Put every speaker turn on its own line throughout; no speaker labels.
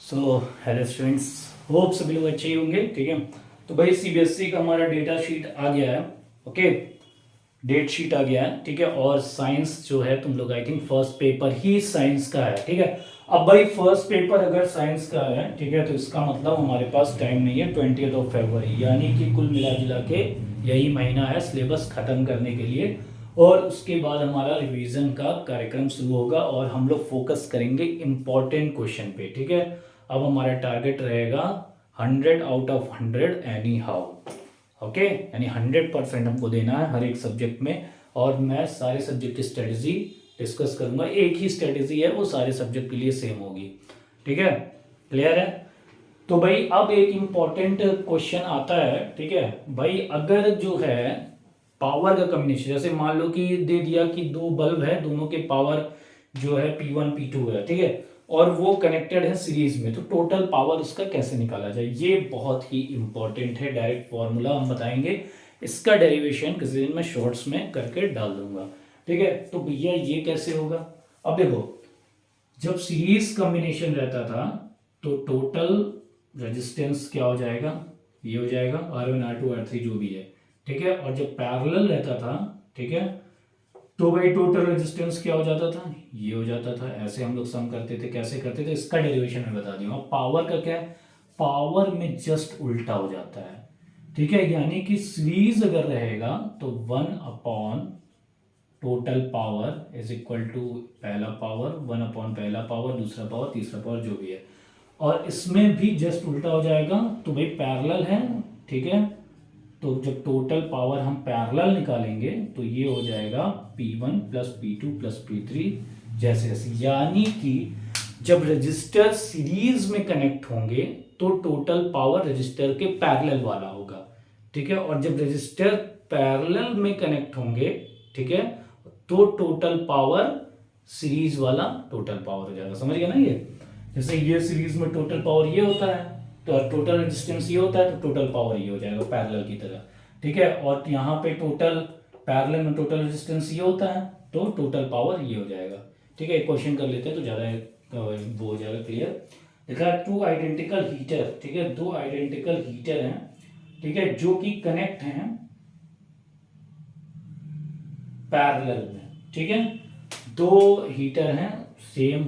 So hello students, hope सभी लोग अच्छे ही होंगे। ठीक है, तो भाई सीबीएसई का हमारा डेटा शीट आ गया है। ओके, डेट शीट आ गया है। ठीक है, और साइंस जो है तुम लोग I think first paper he science का है। ठीक है, अब भाई फर्स्ट पेपर अगर साइंस का है, ठीक है, तो इसका मतलब हमारे पास टाइम नहीं है 20 फरवरी, यानी कि कुल मिला जुला के यही महीना है सिलेबस खत्म करने के लिए। और उसके बाद हमारा रिवीजन का कार्यक्रम शुरू होगा और हम लोग फोकस करेंगे इम्पॉर्टेंट क्वेश्चन पे। ठीक है, अब हमारा टारगेट रहेगा 100 out of 100 any how. Okay, यानी 100% हमको देना है हर एक सब्जेक्ट में। और मैं सारे सब्जेक्ट की स्ट्रेटजी डिस्कस करूंगा। एक ही स्ट्रेटजी है, वो सारे सब्जेक्ट के लिए सेम होगी। ठीक है, क्लियर है। तो भाई अब एक इम्पॉर्टेंट क्वेश्चन आता है। ठीक है भाई, अगर जो है पावर का कम्बिनेशन, जैसे मान लो कि दे दिया कि दो बल्ब है, दोनों के पावर जो है P1 P2 है। ठीक है, और वो कनेक्टेड है सीरीज में, तो टोटल पावर उसका कैसे निकाला जाए, ये बहुत ही इंपॉर्टेंट है। डायरेक्ट फॉर्मूला हम बताएंगे, इसका डेरिवेशन किसी दिन मैं शॉर्ट्स में करके डाल दूंगा। ठीक है, तो भैया ये कैसे होगा। अब देखो, जब सीरीज कॉम्बिनेशन रहता था तो टोटल रेजिस्टेंस क्या हो जाएगा, ये हो जाएगा R1 R2 R3 जो भी है। ठीक है, और जब पैरेलल रहता था, ठीक है, तो भाई टोटल रेजिस्टेंस क्या हो जाता था, ये हो जाता था। ऐसे हम लोग सम करते थे। कैसे करते थे, इसका डेरिवेशन मैं बता दूंगा। पावर का क्या है, पावर में जस्ट उल्टा हो जाता है। ठीक है, यानी कि सीरीज अगर रहेगा तो 1 upon total power is equal to पहला पावर 1 अपॉन पहला पावर, दूसरा पावर, तीसरा पावर, जो भी है। और इसमें भी जस्ट उल्टा हो जाएगा, तो भाई पैरेलल है। ठीक है, तो जब टोटल पावर हम पैरेलल निकालेंगे तो ये हो जाएगा P1 plus P2 plus P3 जैसे जैसे। यानी कि जब रजिस्टर सीरीज में कनेक्ट होंगे तो टोटल पावर रजिस्टर के पैरेलल वाला होगा। ठीक है, और जब रजिस्टर पैरेलल में कनेक्ट होंगे, ठीक है, तो टोटल पावर सीरीज वाला टोटल पावर हो जाएगा। समझ गया ना। ये जैसे ये सीरीज में टोटल पावर ये होता है, तो टोटल रेजिस्टेंस ये होता है, तो टोटल पावर ये हो जाएगा पैरेलल की तरह। ठीक है, और यहाँ पे टोटल पैरेलल में टोटल रेजिस्टेंस ये होता है, तो टोटल पावर ये हो जाएगा। ठीक है, एक क्वेश्चन कर लेते हैं तो ज़्यादा वो हो जाएगा क्लियर। देखा, टू आइडेंटिकल हीटर। ठीक है, दो आइडेंटिकल हीटर हैं, ठीक है, जो कि कनेक्ट हैं पैरेलल में। ठीक है, दो हीटर हैं सेम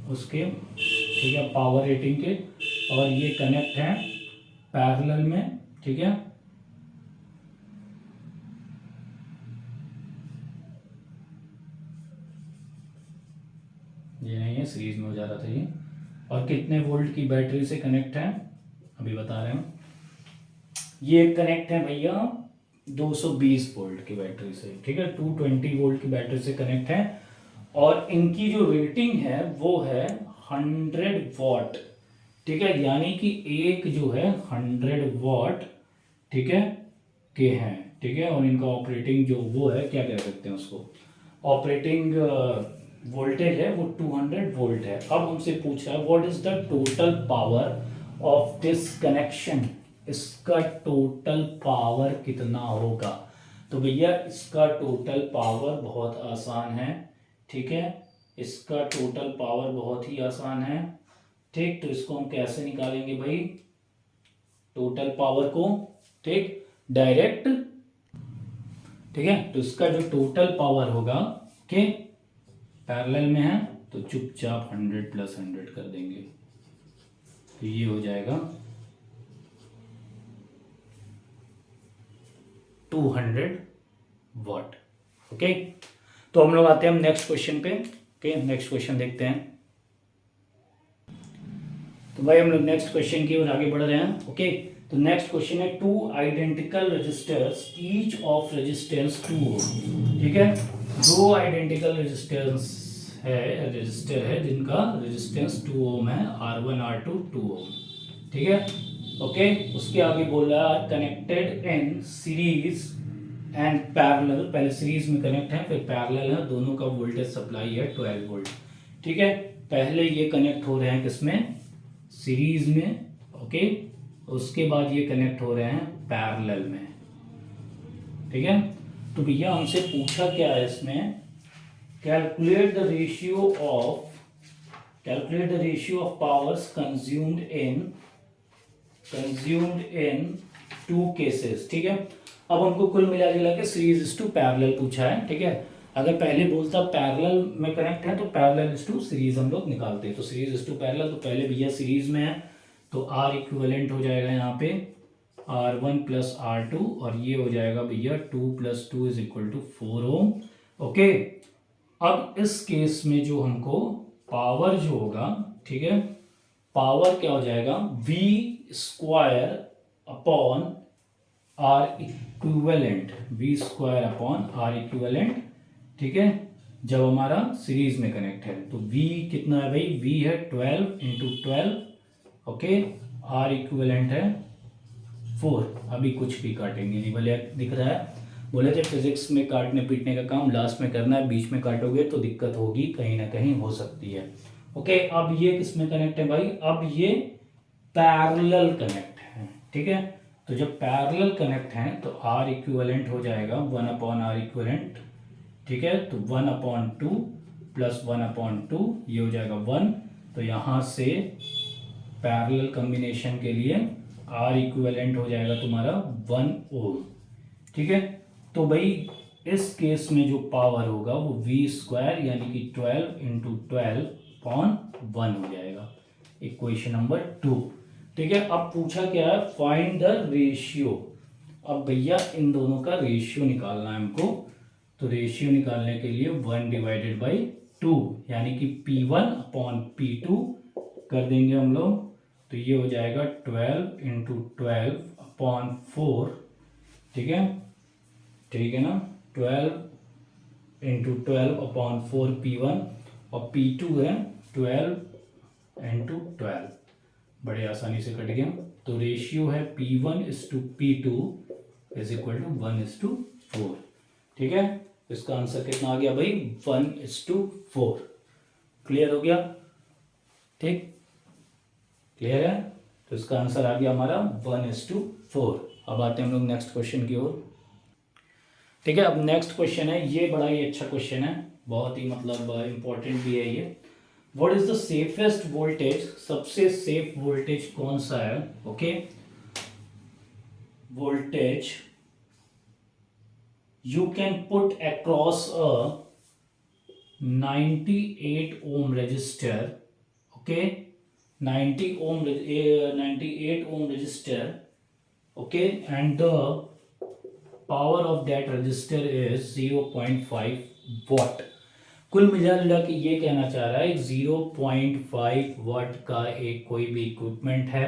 उसके, ठीक है, पावर रेटिंग के, और ये कनेक्ट हैं पैरेलल में। ठीक है, ये नहीं है, सीरीज में हो जा रहा था ये। और कितने वोल्ट की बैटरी से कनेक्ट है, अभी बता रहे हैं। ये कनेक्ट है भैया 220 वोल्ट की बैटरी से। ठीक है, 220 वोल्ट की बैटरी से कनेक्ट है, और इनकी जो रेटिंग है वो है 100 वॉट। ठीक है, यानी कि एक जो है 100 वॉट, ठीक है, के हैं। ठीक है, और इनका ऑपरेटिंग जो वो है, क्या कह सकते हैं उसको, ऑपरेटिंग वोल्टेज है वो 200 वोल्ट है। अब हमसे पूछ रहा है what is the total power of this connection, इसका टोटल पावर कितना होगा। तो भैया इसका टोटल पावर बहुत आसान है। ठीक है, इसका टोटल पावर बहुत ही आसान है। ठीक, तो इसको हम कैसे निकालेंगे भाई, टोटल पावर को, ठीक, डायरेक्ट। ठीक है, तो इसका जो टोटल पावर होगा, के पैरेलल में है, तो चुपचाप 100 प्लस 100 कर देंगे, तो ये हो जाएगा 200 वॉट। ओके, तो हम लोग आते हैं हम नेक्स्ट क्वेश्चन पे। ओके, नेक्स्ट क्वेश्चन देखते हैं। तो भाई हम लोग नेक्स्ट क्वेश्चन की ओर आगे बढ़ रहे हैं। ओके, तो नेक्स्ट क्वेश्चन है two identical resistors each of resistance 2 ohm. ठीक है, दो आइडेंटिकल रजिस्टर है जिनका रेजिस्टेंस 2 ओम है, R1 R2 2 ओम। ठीक है, ओके, उसके आगे बोल रहा है connected in series and parallel. पहले सीरीज में कनेक्ट है, फिर पैरेलल है, दोनों का वोल्टेज सप्लाई है 12 वोल्ट। ठीक है, पहले ये कनेक्ट हो रहे हैं किसमें, सीरीज में। ओके, उसके बाद ये कनेक्ट हो रहे हैं पैरेलल में। ठीक है, तो भैया हमसे पूछा क्या है इसमें, calculate the ratio of calculate the ratio of powers consumed in two cases. ठीक है, अब हमको कुल मिला जुला के सीरीज इज टू पैरेलल पूछा है। ठीक है, अगर पहले बोलता पैरेलल में कनेक्ट है तो पैरेलल इज टू सीरीज हम लोग निकालते हैं। तो सीरीज इज टू पैरेलल, तो पहले भैया सीरीज में है तो आर इक्विवेलेंट हो जाएगा यहाँ पे R1 प्लस R2 और ये हो जाएगा भैया 2 plus 2 is equal to 4 ohm. Okay, अब इस केस में जो हमको पावर जो होगा, ठीक है, पावर क्या हो जाएगा V square upon R equivalent, V square upon R equivalent. ठीक है, जब हमारा सीरीज में कनेक्ट है तो V कितना है भाई, V है 12 इंटू 12। ओके, आर इक्विवेलेंट है 4। अभी कुछ भी काटेंगे नहीं, भले दिख रहा है, बोले थे फिजिक्स में काटने पीटने का काम लास्ट में करना है, बीच में काटोगे तो दिक्कत होगी, कहीं ना कहीं हो सकती है। ओके, अब ये किस में कनेक्ट है भाई, अब ये पैरेलल कनेक्ट है। ठीक है, तो जब पैरेलल कनेक्ट है तो आर इक्विवेलेंट हो जाएगा 1 अपॉन आर इक्विवेलेंट। ठीक है, तो 1 अपॉन 2 प्लस 1 अपॉन 2 ये हो जाएगा 1। तो यहाँ से पैरेलल कॉम्बिनेशन के लिए आर इक्विवेलेंट हो जाएगा तुम्हारा 1 ओम। ठीक है, तो भाई इस केस में जो पावर होगा वो V स्क्वायर यानी कि 12 इंटू 12 अपॉन 1 हो जाएगा, इक्वेशन नंबर 2। ठीक है, अब पूछा क्या है, फाइंड द रेशियो। अब भैया इन दोनों का रेशियो निकालना है हमको। तो रेशियो निकालने के लिए 1 डिवाइडेड बाई 2 यानी कि P1 अपॉन P2 कर देंगे हम लोग। तो ये हो जाएगा 12 इंटू 12 अपॉन 4। ठीक है, ठीक है ना, 12 इंटू 12 अपॉन 4 P1 और P2 है 12 इंटू 12, बड़े आसानी से कट गया। तो रेशियो है P1 is to P2 is equal to 1:4। ठीक है, इसका आंसर कितना आ गया भाई, 1:4। क्लियर हो गया, ठीक, क्लियर है। तो इसका आंसर आ गया हमारा 1:4। अब आते हैं हम लोग नेक्स्ट क्वेश्चन की ओर। ठीक है, अब नेक्स्ट क्वेश्चन है, ये बड़ा ही अच्छा क्वेश्चन है, बहुत ही मतलब इंपॉर्टेंट भी है ये। What is the safest voltage, सबसे सेफ वोल्टेज कौन सा है। Okay, voltage you can put across a 98 ohm resistor, okay, 98 ohm resistor, okay, and the power of that resistor is 0.5 watt। कुल मिला जुला के ये कहना चाह रहा है 0.5 वाट का एक कोई भी इक्विपमेंट है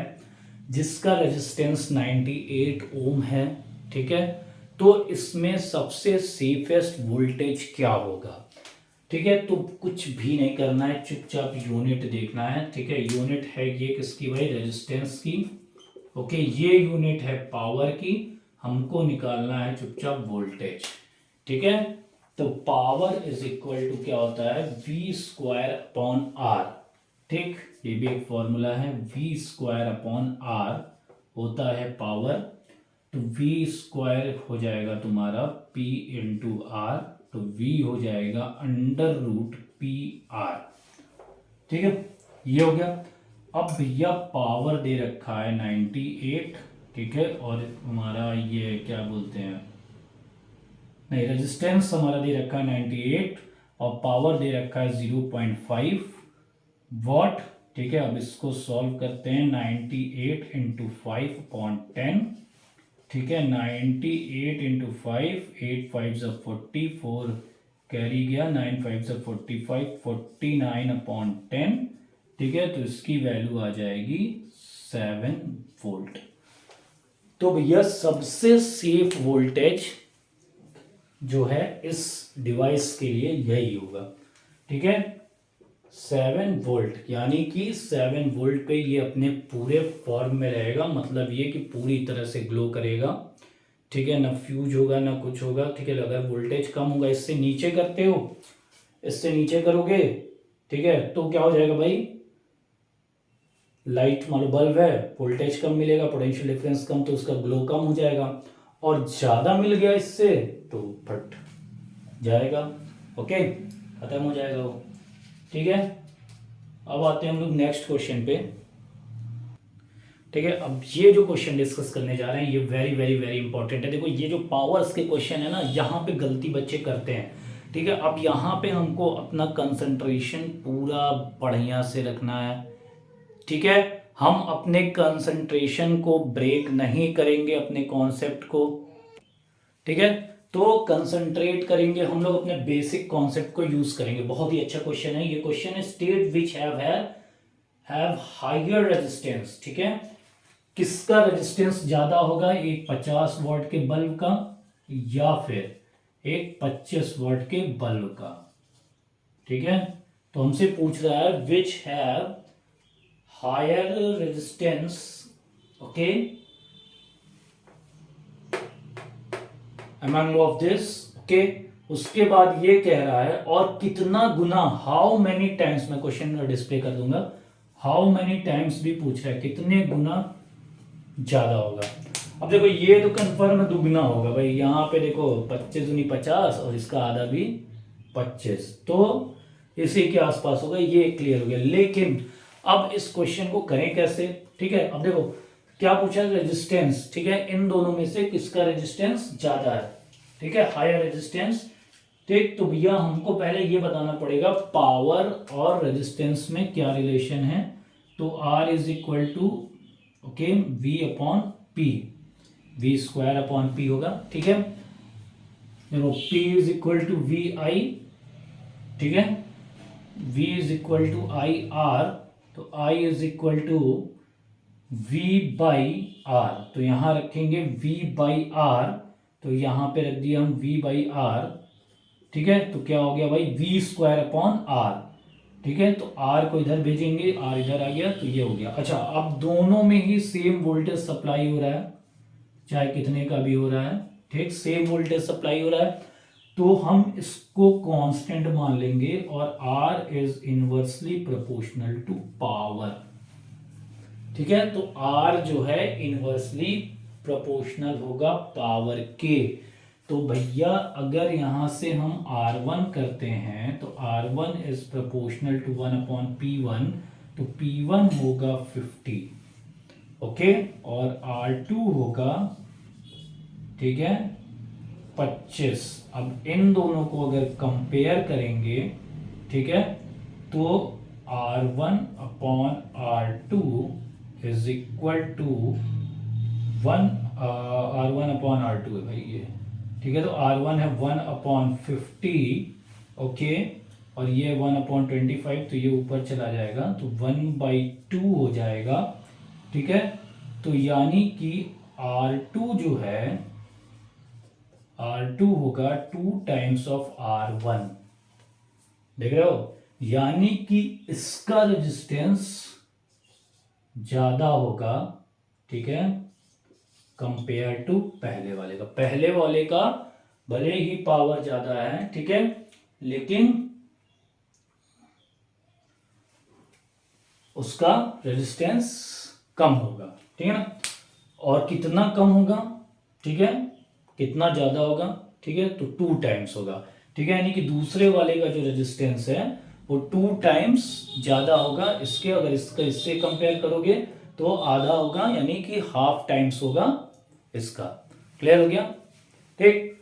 जिसका रेजिस्टेंस 98 ओम है। ठीक है, तो इसमें सबसे सेफेस्ट वोल्टेज क्या होगा। ठीक है, तो कुछ भी नहीं करना है, चुपचाप यूनिट देखना है। ठीक है, यूनिट है ये किसकी भाई, रेजिस्टेंस की। ओके, ये यूनिट है पावर की, हमको निकालना है चुपचाप वोल्टेज। ठीक है, तो पावर इज इक्वल टू क्या होता है, V स्क्वायर अपॉन आर। ठीक, ये भी एक फॉर्मूला है, V स्क्वायर अपॉन आर होता है पावर। तो V स्क्वायर हो जाएगा तुम्हारा P इंटू आर, तो V हो जाएगा √PR। ठीक है, ये हो गया। अब भैया पावर दे रखा है 98। ठीक है, और हमारा ये क्या बोलते हैं, नहीं, रेजिस्टेंस हमारा दे रखा है 98 और पावर दे रखा है 0.5 वॉट। ठीक है, अब इसको सॉल्व करते हैं, 98 इंटू 5 अपॉन 10। ठीक है, 98 इंटू 5, 8 5 40, 4 कैरी गया, 9 5 45, 49 अपॉन 10। ठीक है, तो इसकी वैल्यू आ जाएगी 7 वोल्ट। तो भैया सबसे सेफ वोल्टेज जो है इस डिवाइस के लिए यही होगा। ठीक है, 7 वोल्ट, यानी कि 7 वोल्ट पे ये अपने पूरे फॉर्म में रहेगा, मतलब ये कि पूरी तरह से ग्लो करेगा। ठीक है, ना फ्यूज होगा ना कुछ होगा। ठीक है, अगर वोल्टेज कम होगा, इससे नीचे करते हो, इससे नीचे करोगे, ठीक है, तो क्या हो जाएगा भाई, लाइट मान लो बल्ब है, वोल्टेज कम मिलेगा, पोटेंशियल डिफरेंस कम, तो उसका ग्लो कम हो जाएगा। और ज़्यादा मिल गया इससे तो फट जाएगा। ओके, खत्म हो जाएगा वो। ठीक है, अब आते हैं हम लोग नेक्स्ट क्वेश्चन पे। ठीक है, अब ये जो क्वेश्चन डिस्कस करने जा रहे हैं ये वेरी वेरी वेरी इंपॉर्टेंट है। देखो ये जो पावर्स के क्वेश्चन है ना, यहाँ पे गलती बच्चे करते हैं। ठीक है, अब यहाँ पे हमको अपना कंसंट्रेशन पूरा बढ़िया से रखना है। ठीक है, हम अपने कंसंट्रेशन को ब्रेक नहीं करेंगे, अपने कॉन्सेप्ट को। ठीक है, तो कंसंट्रेट करेंगे हम लोग, अपने बेसिक कॉन्सेप्ट को यूज करेंगे। बहुत ही अच्छा क्वेश्चन है ये। क्वेश्चन है state which have higher resistance. ठीक है, किसका रेजिस्टेंस ज्यादा होगा, एक 50 वॉट के बल्ब का या फिर एक 25 वॉट के बल्ब का। ठीक है, तो हमसे पूछ रहा है which have higher resistance. Okay, among of this। Okay, उसके बाद ये कह रहा है और कितना गुना, हाउ मेनी टाइम्स, मैं क्वेश्चन डिस्प्ले कर दूंगा, हाउ मेनी टाइम्स भी पूछ रहा है, कितने गुना ज्यादा होगा। अब देखो ये तो कंफर्म दुगना होगा भाई, यहाँ पे देखो 25 दूनी 50 और इसका आधा भी 25, तो इसी के आसपास होगा, ये क्लियर हो गया। लेकिन अब इस क्वेश्चन को करें कैसे। ठीक है, अब देखो क्या पूछा, रेजिस्टेंस। ठीक है, इन दोनों में से किसका रेजिस्टेंस ज्यादा है। ठीक है, हायर रेजिस्टेंस। ठीक, तो भैया हमको पहले ये बताना पड़ेगा पावर और रेजिस्टेंस में क्या रिलेशन है। तो R is equal to okay V upon P, V square upon P होगा। ठीक है, देखो P is equal to V I. ठीक है, V is equal to I R, तो I is equal to V by R. तो यहां रखेंगे V बाई आर, तो यहां पे रख दिया हम V बाई आर। ठीक है, तो क्या हो गया भाई, V स्क्वायर अपॉन आर। ठीक है, तो R को इधर भेजेंगे, R इधर आ गया, तो ये हो गया। अच्छा, अब दोनों में ही सेम वोल्टेज सप्लाई हो रहा है, चाहे कितने का भी हो रहा है। ठीक, सेम वोल्टेज सप्लाई हो रहा है, तो हम इसको कांस्टेंट मान लेंगे और R is inversely proportional to power. ठीक है, तो R जो है इनवर्सली प्रोपोर्शनल होगा पावर के। तो भैया अगर यहां से हम R1 करते हैं तो R1 is proportional to 1 upon P1, तो P1 होगा 50। ओके, और R2 होगा, ठीक है, 25। अब इन दोनों को अगर कंपेयर करेंगे, ठीक है, तो R1 upon R2 is equal to 1, R1 upon R2 है भाई ये। ठीक है, तो R1 है 1 अपॉन 50। ओके, और ये 1 अपॉन 25, तो ये ऊपर चला जाएगा, तो 1/2 हो जाएगा। ठीक है, तो यानी कि R2 जो है, R2 होगा 2 टाइम्स ऑफ R1। देख रहे हो, यानी कि इसका रेजिस्टेंस ज्यादा होगा। ठीक है, कंपेयर टू पहले वाले का। पहले वाले का भले ही पावर ज्यादा है, ठीक है, लेकिन उसका रेजिस्टेंस कम होगा। ठीक है ना, और कितना कम होगा, ठीक है, कितना ज्यादा होगा, ठीक है, तो 2 टाइम्स होगा। ठीक है, यानी कि दूसरे वाले का जो रेजिस्टेंस है वो 2 टाइम्स ज्यादा होगा इसके। अगर इसका इससे कंपेयर करोगे तो आधा होगा, यानी कि हाफ टाइम्स होगा इसका। क्लियर हो गया। ठीक,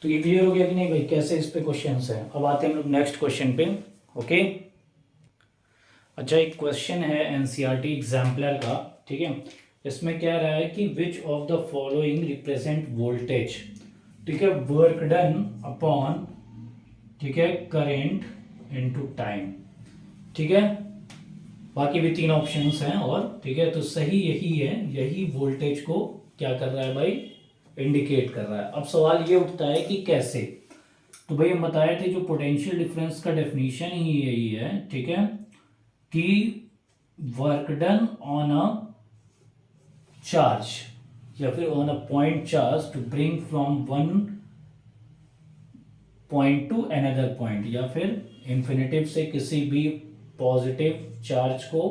तो ये क्लियर हो गया कि नहीं भाई, कैसे इस पे क्वेश्चन है। अब आते हैं हम लोग नेक्स्ट क्वेश्चन पे। ओके, अच्छा, एक क्वेश्चन है एनसीईआरटी एग्जाम्पलर का। ठीक है, इसमें क्या रहा है कि which of the following represent voltage. ठीक है, वर्क डन अपॉन, ठीक है, करेंट इनटू टाइम। ठीक है, बाकी भी 3 ऑप्शंस हैं और। ठीक है, तो सही यही है, यही वोल्टेज को क्या कर रहा है भाई, इंडिकेट कर रहा है। अब सवाल ये उठता है कि कैसे। तो भाई हम बताए थे जो पोटेंशियल डिफरेंस का डेफिनेशन ही यही है। ठीक है, कि work done on a charge या फिर on a point charge to bring from one point to another point, या फिर इंफिनिटिव से किसी भी पॉजिटिव चार्ज को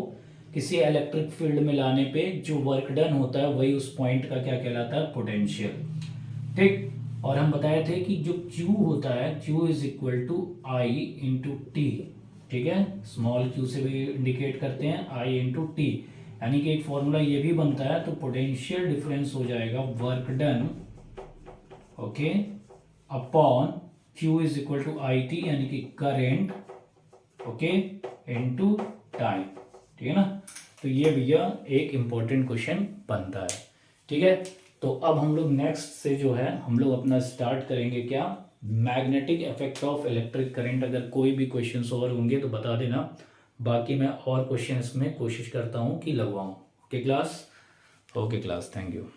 किसी इलेक्ट्रिक फील्ड में लाने पे जो वर्क डन होता है वही उस पॉइंट का क्या कहलाता है, पोटेंशियल। ठीक, और हम बताए थे कि जो Q होता है, Q is equal to I into T. ठीक है, स्मॉल क्यू से भी इंडिकेट करते हैं, आई इंटू टी, यानी कि एक फॉर्मूला ये भी बनता है, तो पोटेंशियल डिफरेंस हो जाएगा work done, okay, upon Q is equal to I T, यानी कि करेंट, ओके, इनटू टाइम, ठीक है ना। तो ये भैया एक इम्पोर्टेंट क्वेश्चन बनता है, ठीक है। तो अब हम लोग नेक्स्ट से जो है हम लोग अपना स्टार्ट करेंगे क्या, magnetic effect of electric current. अगर कोई भी क्वेश्चंस और होंगे तो बता देना, बाकी मैं और क्वेश्चंस में कोशिश करता हूँ कि लगवाऊँ। Okay class, okay class, thank you.